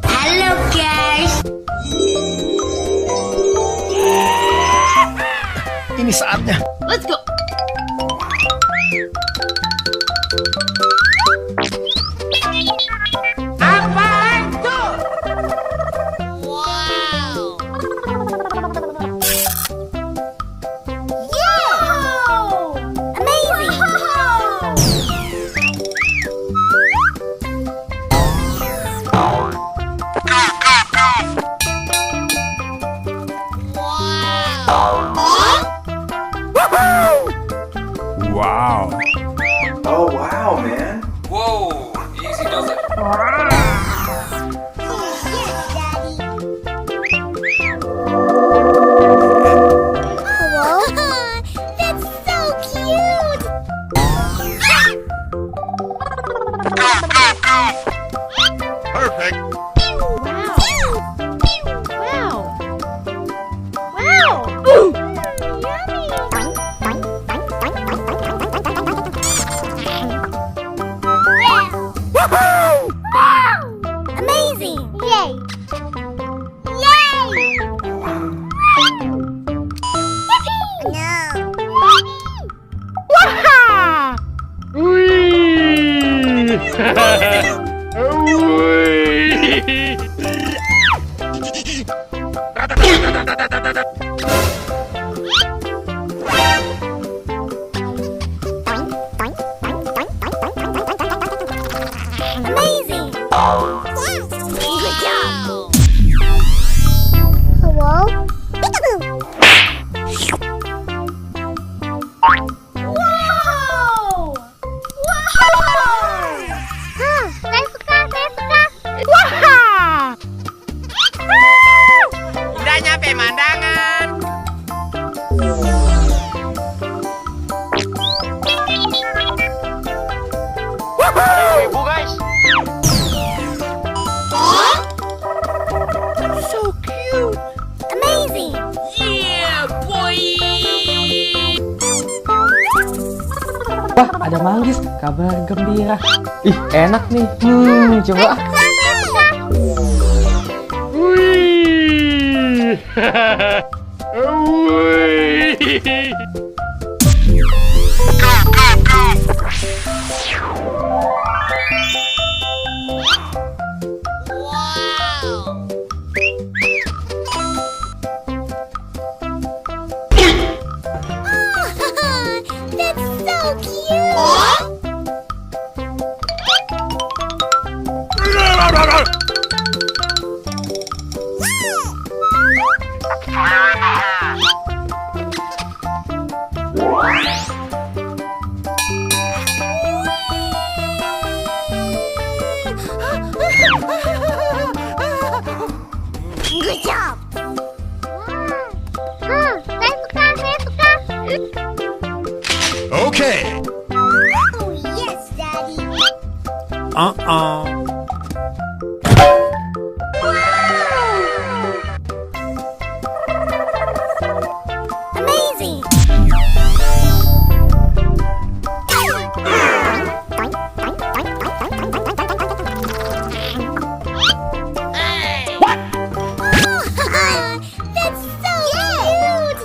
Halo guys. Ini saatnya. Let's go. Wow. Oh wow, man. Whoa, easy does it. That's so cute. Perfect. Amazing! Yay! Yay! No! Wow! Amazing! Good job! Hello? Wow! Wow! Saya suka! Wah! Udah nyampe mandangan. Ibu guys. So cute! Amazing! Yeah, boy. Wah, ada manggis, kabar gembira. Ih, enak nih. Coba. Wih. Wih. That's so cute! Good job! Saya suka! Okay. Oh yes, Daddy! Amazing! That's so cute!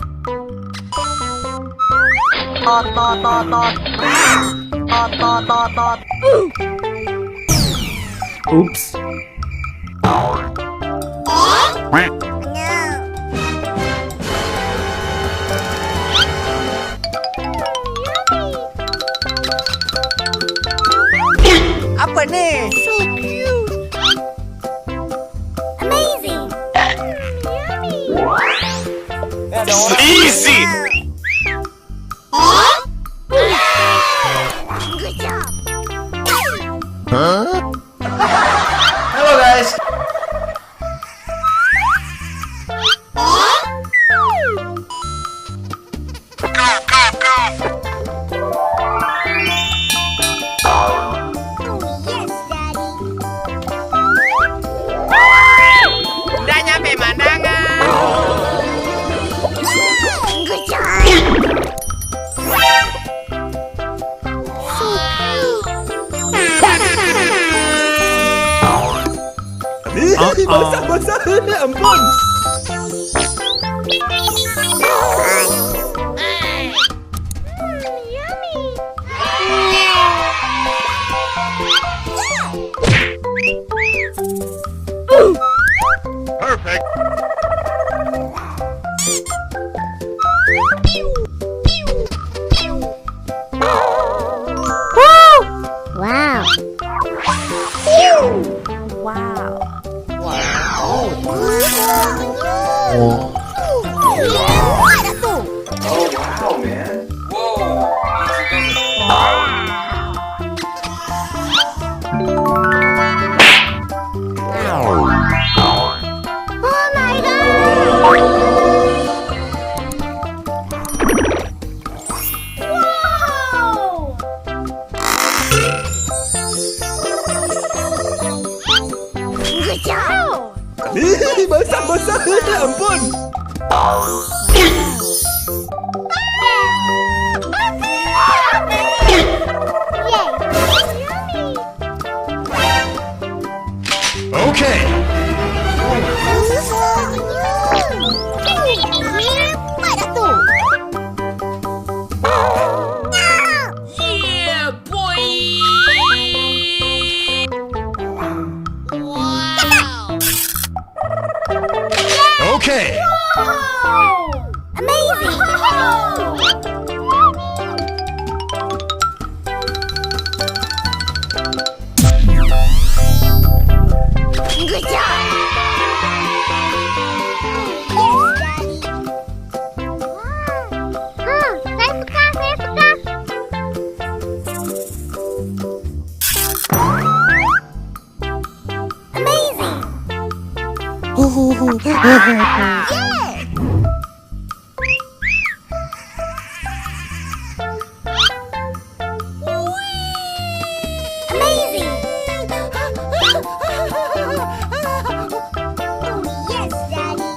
Oops. Apa nih? So cute! Amazing! Easy. Good job! Hello guys. Oh yes, Daddy! Udah nyampe mandangan. Good job! So cute! Basah-basah. Ampun. Perfect. Wow. Oh, wow, man. Oh my god! Wow! Good job! Basah-basah. Ampun. Okay. Mana tu? Yeah, boy! Okay. Amazing! Good job! Yes, Daddy! Saya suka, saya suka! Amazing! Yeah! Amazing! Oh, yes, Daddy!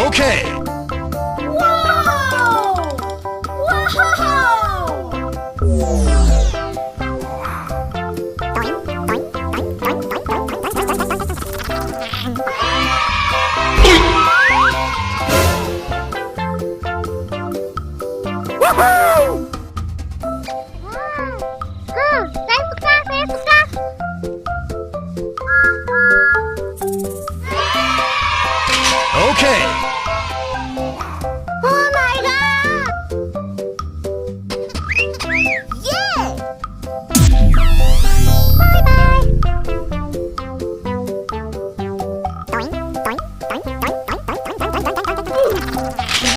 Okay. Wow! Wow! Saya suka, saya suka. Okay. Oh my god! Yeah! Bye bye!